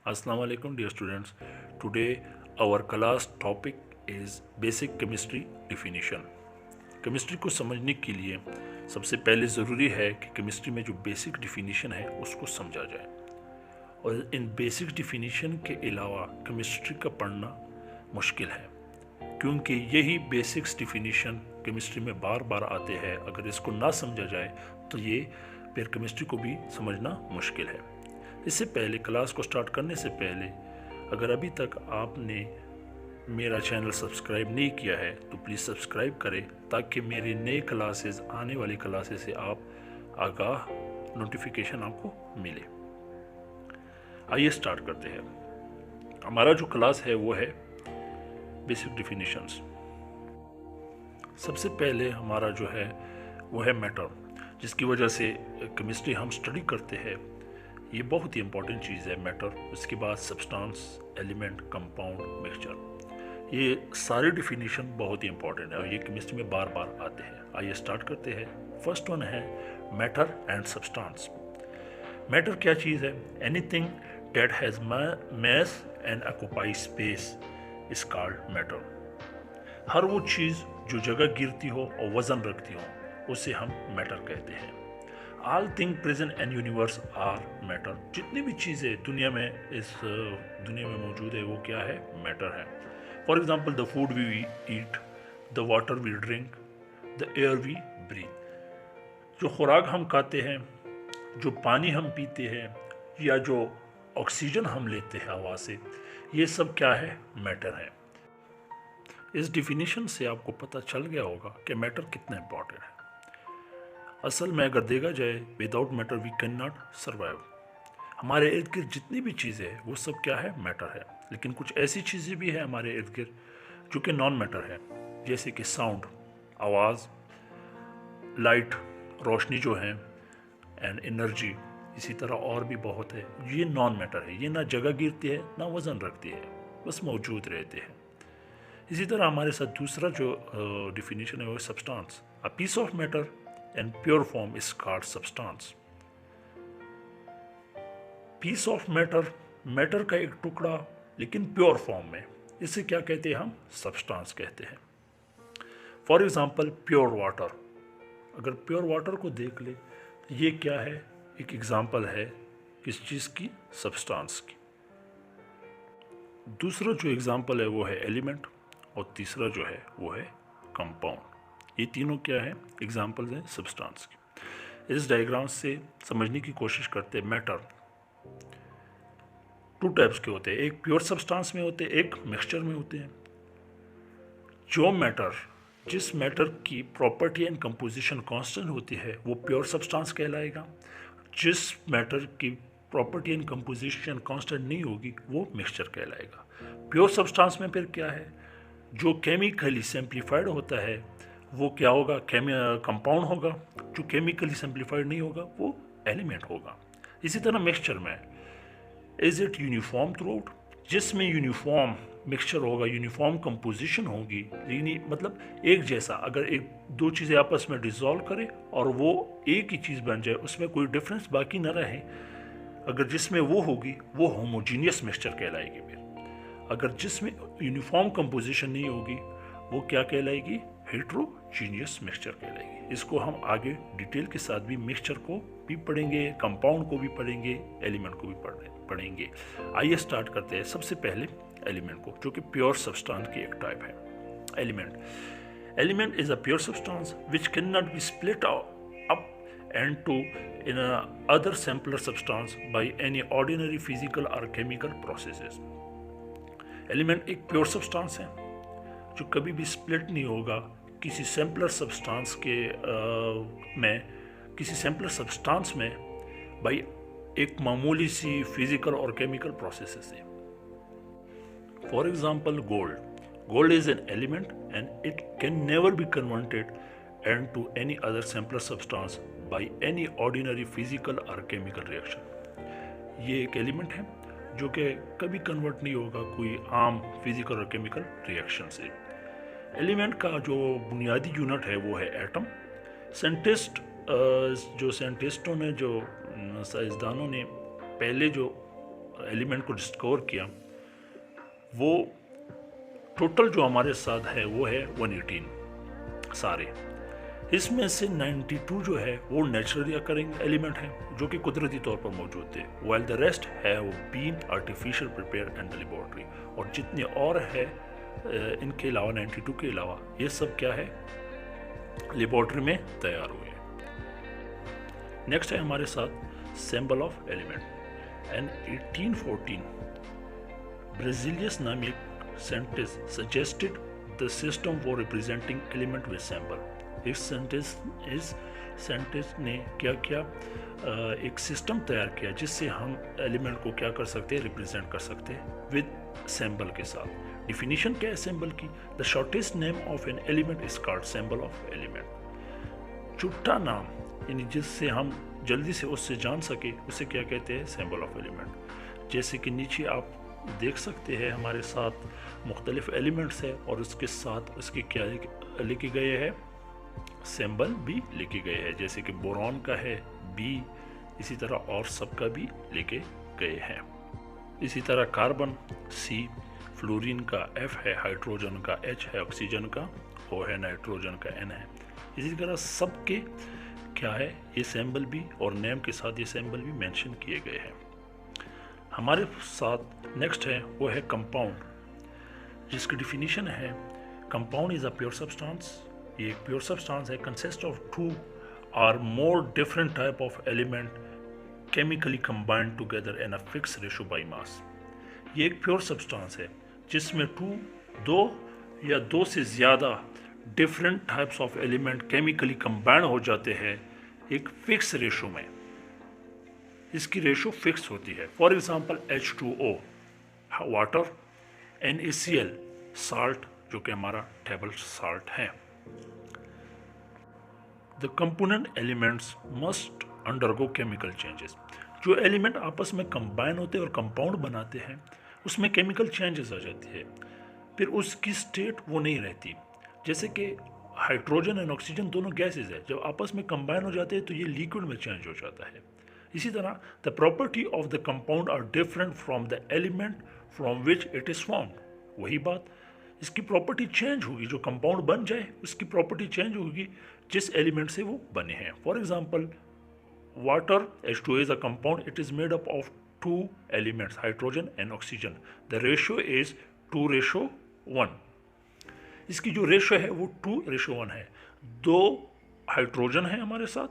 Assalamu alaikum dear students. Today our class topic is basic chemistry definition. Chemistry को समझने के लिए सबसे पहले ज़रूरी है कि केमिस्ट्री में जो बेसिक डिफिनीशन है उसको समझा जाए और इन बेसिक डिफिनीशन के अलावा केमिस्ट्री का पढ़ना मुश्किल है क्योंकि यही बेसिक्स डिफिनीशन केमिस्ट्री में बार बार आते हैं। अगर इसको ना समझा जाए तो ये फिर केमिस्ट्री को भी समझना मुश्किल है। इससे पहले क्लास को स्टार्ट करने से पहले अगर अभी तक आपने मेरा चैनल सब्सक्राइब नहीं किया है तो प्लीज़ सब्सक्राइब करें ताकि मेरी नए क्लासेस आने वाली क्लासेस से आप आगाह नोटिफिकेशन आपको मिले। आइए स्टार्ट करते हैं। हमारा जो क्लास है वो है बेसिक डिफिनीशंस। सबसे पहले हमारा जो है वो है मैटर, जिसकी वजह से केमिस्ट्री हम स्टडी करते हैं। ये बहुत ही इंपॉर्टेंट चीज़ है मैटर। उसके बाद सब्सटेंस, एलिमेंट, कंपाउंड, मिक्सचर, ये सारे डिफिनीशन बहुत ही इंपॉर्टेंट है और ये केमिस्ट्री में बार बार आते हैं। आइए स्टार्ट करते हैं। फर्स्ट वन है मैटर एंड सब्सटेंस। मैटर क्या चीज़ है? Anything that has mass and occupy space is called matter. हर वो चीज़ जो जगह गिरती हो और वजन रखती हो उसे हम मैटर कहते हैं। All thing present and universe are matter. जितनी भी चीज़ें दुनिया में इस दुनिया में मौजूद है वो क्या है? मैटर है। For example the food we eat, the water we drink, the air we breathe. जो खुराक हम खाते हैं, जो पानी हम पीते हैं या जो ऑक्सीजन हम लेते हैं हवा से, ये सब क्या है? मैटर है। इस डिफिनीशन से आपको पता चल गया होगा कि मैटर कितना इंपॉर्टेंट है। असल में अगर देखा जाए without matter we can not survive. हमारे इर्द गिर्द जितनी भी चीज़ें हैं वो सब क्या है? मैटर है। लेकिन कुछ ऐसी चीज़ें भी हैं हमारे इर्द गिर्द जो कि नॉन मैटर है, जैसे कि साउंड, आवाज़, लाइट, रोशनी जो है, एंड एनर्जी। इसी तरह और भी बहुत है। ये नॉन मैटर है। ये ना जगह गिरती है ना वज़न रखती है, बस मौजूद रहते हैं। इसी तरह हमारे साथ दूसरा जो डिफिनीशन है वो substance. A piece of matter and pure form is called substance. Piece of matter, matter का एक टुकड़ा लेकिन प्योर फॉर्म में, इसे क्या कहते हैं? हम सब्सटेंस कहते हैं। For example pure water. अगर प्योर वाटर को देख ले तो ये क्या है? एक एग्जांपल है किस चीज़ की? सब्सटेंस की। दूसरा जो एग्जांपल है वो है एलिमेंट और तीसरा जो है वो है कंपाउंड। ये तीनों क्या है? एग्जांपल्स हैं सब्सटेंस की। इस डायग्राम से समझने की कोशिश करते हैं। मैटर टू टाइप्स के होते हैं, एक प्योर सब्सटेंस में होते हैं, एक मिक्सचर में होते हैं। जो मैटर, जिस मैटर की प्रॉपर्टी एंड कंपोजिशन कांस्टेंट होती है वो प्योर सब्सटेंस कहलाएगा। जिस मैटर की प्रॉपर्टी एंड कंपोजिशन कांस्टेंट नहीं होगी वो मिक्सचर कहलाएगा। प्योर सब्सटेंस में फिर क्या है? जो केमिकली सिंप्लीफाइड होता है वो क्या होगा? कंपाउंड होगा। जो केमिकली सिंप्लीफाइड नहीं होगा वो एलिमेंट होगा। इसी तरह मिक्सचर में is it uniform through out, जिसमें यूनिफॉर्म मिक्सचर होगा, यूनिफॉर्म कंपोजिशन होगी, मतलब एक जैसा। अगर एक दो चीज़ें आपस में डिसॉल्व करें और वो एक ही चीज़ बन जाए, उसमें कोई डिफरेंस बाकी न रहे, अगर जिसमें वो होगी वो होमोजीनियस मिक्सचर कहलाएगी। फिर अगर जिसमें यूनिफॉर्म कंपोजिशन नहीं होगी वो क्या कहलाएगी? हेट्रोजीनियस मिक्सचर कहलाएगी। इसको हम आगे डिटेल के साथ भी मिक्सचर को भी पढ़ेंगे, कंपाउंड को भी पढ़ेंगे, एलिमेंट को भी पढ़ेंगे। आइए स्टार्ट करते हैं सबसे पहले एलिमेंट को, जो कि प्योर सब्सटेंस की एक टाइप है। Element is a pure substance which can not be split up and to in a other simpler substance by any ordinary physical or chemical processes। Element एक प्योर सब्सटेंस है जो कभी भी split नहीं होगा किसी सिंपलर सब्सटेंस के किसी सिंपलर सब्सटेंस में बाई एक मामूली सी फिजिकल और केमिकल प्रोसेस से। For example gold is an element and it can never be converted and to any other simpler substance by any ordinary physical or chemical reaction। ये एक element है जो कि कभी कन्वर्ट नहीं होगा कोई आम फिजिकल और केमिकल रिएक्शन से। एलिमेंट का जो बुनियादी यूनिट है वो है एटम। साइंटिस्टों ने, जो साइंसदानों ने पहले जो एलिमेंट को डिस्कवर किया, वो टोटल जो हमारे साथ है वो है 118 सारे। इसमें से 92 जो है वो नेचुरली अकरिंग एलिमेंट हैं जो कि कुदरती तौर पर मौजूद थे, वाइल द रेस्ट है वो been artificial prepare and the laboratory. और जितने और है इनके अलावा 92 के अलावा ये सब क्या है, लेबोरेटरी में तैयार हुए। नेक्स्ट है हमारे साथ सिंबल ऑफ एलिमेंट। एंड 1814 ब्राजीलियस नामी एक scientist suggested the system for representing element with symbol. इस साइंटिस्ट ने क्या किया, एक सिस्टम तैयार किया जिससे हम एलिमेंट को क्या कर सकते हैं, रिप्रेजेंट कर सकते हैं विद सिंबल के साथ। डिफिनीशन क्या है सिंबल की, the shortest name of an element is called symbol of element. छोटा नाम यानी जिससे हम जल्दी से उससे जान सके उसे क्या कहते हैं, सिंबल ऑफ एलिमेंट। जैसे कि नीचे आप देख सकते हैं हमारे साथ मुख्तलिफ एलिमेंट्स है और उसके साथ उसके क्या लिखे गए हैं, सिंबल भी लिखे गए हैं। जैसे कि बोरॉन का है बी, इसी तरह और सब का भी लिखे गए हैं। इसी तरह कार्बन सी, फ्लोरीन का एफ है, हाइड्रोजन का एच है, ऑक्सीजन का ओ है, नाइट्रोजन का एन है। इसी तरह सबके क्या है ये सिंबल भी और नेम के साथ ये सिंबल भी मेंशन किए गए हैं। हमारे साथ नेक्स्ट है वो है कंपाउंड, जिसकी डिफिनीशन है compound is a pure substance. ये एक प्योर सब्सटेंस है, consist of 2 or more different type of element chemically combined together in a fixed ratio by mass। ये एक प्योर सब्सटेंस है जिसमें दो या दो से ज़्यादा different types of element chemically combine हो जाते हैं एक फिक्स रेशो में। इसकी रेशो फिक्स होती है। For example H2O water, NaCl salt जो कि हमारा टेबल साल्ट है। The component elements must undergo chemical changes. जो एलिमेंट आपस में कंबाइन होते हैं और कंपाउंड बनाते हैं उसमें केमिकल चेंजेस आ जाती है, फिर उसकी स्टेट वो नहीं रहती। जैसे कि हाइड्रोजन एंड ऑक्सीजन दोनों गैसेज है, जब आपस में कंबाइन हो जाते हैं तो ये लिक्विड में चेंज हो जाता है। इसी तरह the property of the compound are different from the element from which it is formed. वही बात, इसकी प्रॉपर्टी चेंज होगी, जो कंपाउंड बन जाए उसकी प्रॉपर्टी चेंज होगी जिस एलिमेंट से वो बने हैं। For example water H2O is a compound, it is made up of 2 elements, hydrogen and oxygen. The ratio is 2:1। इसकी जो रेशो है वो 2:1 है। 2 हाइड्रोजन है हमारे साथ,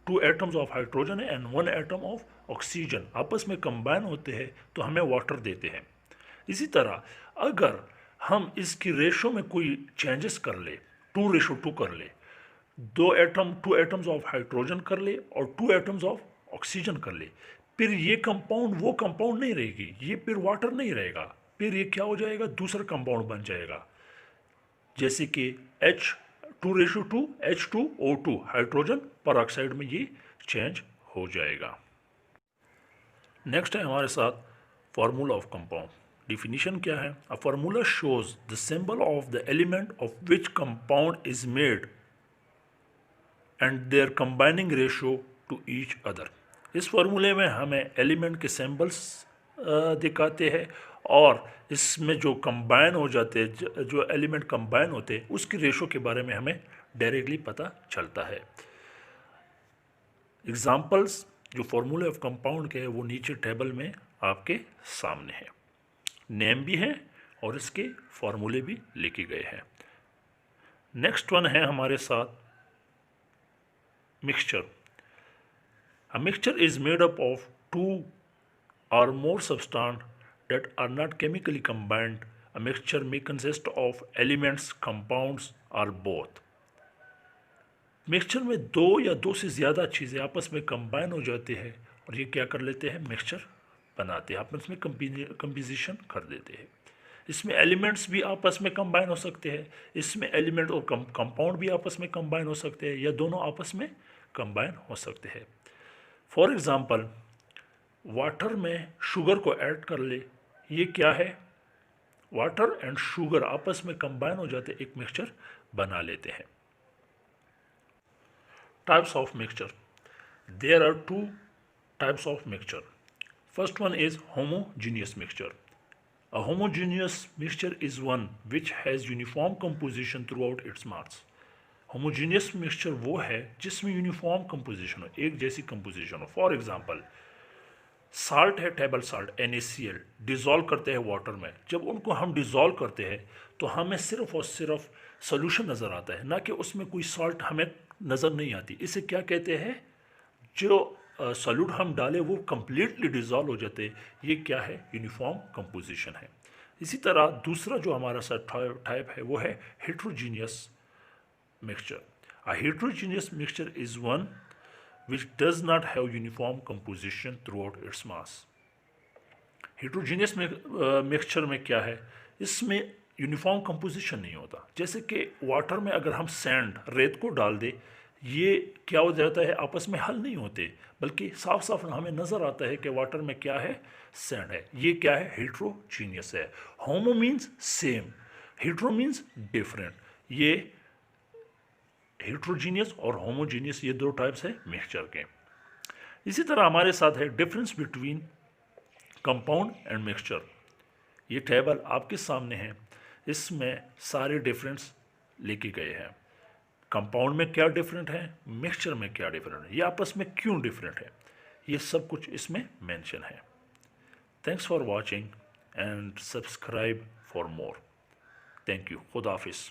2 एटम्स ऑफ हाइड्रोजन है एंड 1 एटम ऑफ ऑक्सीजन आपस में कंबाइन होते हैं तो हमें वाटर देते हैं। इसी तरह अगर हम इसकी रेशो में कोई चेंजेस कर ले, 2:2 कर ले, 2 एटम्स ऑफ हाइड्रोजन कर ले और 2 एटम्स ऑफ ऑक्सीजन कर ले, फिर ये कंपाउंड वो कंपाउंड नहीं रहेगी, ये फिर वाटर नहीं रहेगा, फिर ये क्या हो जाएगा, दूसरा कंपाउंड बन जाएगा। जैसे कि H2:2 H2O2 हाइड्रोजन पर ऑक्साइड में ये चेंज हो जाएगा। नेक्स्ट है हमारे साथ फॉर्मूला ऑफ कंपाउंड। डिफिनीशन क्या है, a formula shows the symbol of the element of which compound is made and their combining ratio to each other. इस फॉर्मूले में हमें एलिमेंट के सिंबल्स दिखाते हैं और इसमें जो कंबाइन हो जाते हैं, जो एलिमेंट कंबाइन होते हैं उसकी रेशो के बारे में हमें डायरेक्टली पता चलता है। एग्जाम्पल्स जो फॉर्मूले ऑफ कंपाउंड के है वो नीचे टेबल में आपके सामने है, नेम भी है और इसके फॉर्मूले भी लिखे गए हैं। नेक्स्ट वन है हमारे साथ mixture. A mixture is made up of 2 or more substances that are not chemically combined. A mixture may consist of elements, compounds or both. Mixture में 2 या 2 से ज़्यादा चीज़ें आपस में कंबाइन हो जाती है और ये क्या कर लेते हैं, मिक्सचर बनाते हैं, आपस में कंपोजिशन कर देते हैं। इसमें एलिमेंट्स भी आपस में कंबाइन हो सकते हैं, इसमें एलिमेंट और कंपाउंड भी आपस में कंबाइन हो सकते हैं या दोनों आपस में कंबाइन हो सकते हैं। फॉर एग्जांपल वाटर में शुगर को ऐड कर ले, ये क्या है, वाटर एंड शुगर आपस में कंबाइन हो जाते एक मिक्सचर बना लेते हैं। Types of mixture, there are 2 types of mixture. First one is homogeneous mixture. A homogeneous mixture is one which has uniform composition throughout its mass. Homogeneous mixture वो है जिसमें यूनिफॉर्म कंपोजिशन हो, एक जैसी कंपोजिशन हो. फॉर एग्जांपल साल्ट है, table salt NaCl, dissolve करते हैं वाटर में. जब उनको हम डिज़ोल्व करते हैं तो हमें सिर्फ और सिर्फ सोल्यूशन नज़र आता है, ना कि उसमें कोई सॉल्ट हमें नज़र नहीं आती. इसे क्या कहते हैं? जो सॉल्यूट हम डालें वो कम्प्लीटली डिज़ोल्व हो जाते हैं. ये क्या है? यूनिफॉर्म कंपोजिशन है. इसी तरह दूसरा जो हमारा सा टाइप है वो है heterogeneous mixture. A heterogeneous mixture is one which does not have uniform composition throughout its mass. Heterogeneous mixture में क्या है? इसमें यूनिफॉर्म कंपोजिशन नहीं होता. जैसे कि वाटर में अगर हम सैंड, रेत को डाल दे, ये क्या हो जाता है? आपस में हल नहीं होते, बल्कि साफ साफ हमें नज़र आता है कि वाटर में क्या है? सैंड है. ये क्या है? हेट्रोजीनियस है. होमो means same, hetero means different. ये हेट्रोजीनियस और होमोजीनियस ये दो टाइप्स है मिक्सचर के. इसी तरह हमारे साथ है difference between compound and mixture. ये टेबल आपके सामने है, इसमें सारे डिफरेंस लेके गए हैं. कंपाउंड में क्या डिफरेंट है, मिक्सचर में क्या डिफरेंट है, ये आपस में क्यों डिफरेंट है, ये सब कुछ इसमें मेंशन है. Thanks for watching and subscribe for more. Thank you. खुदा हाफिज़.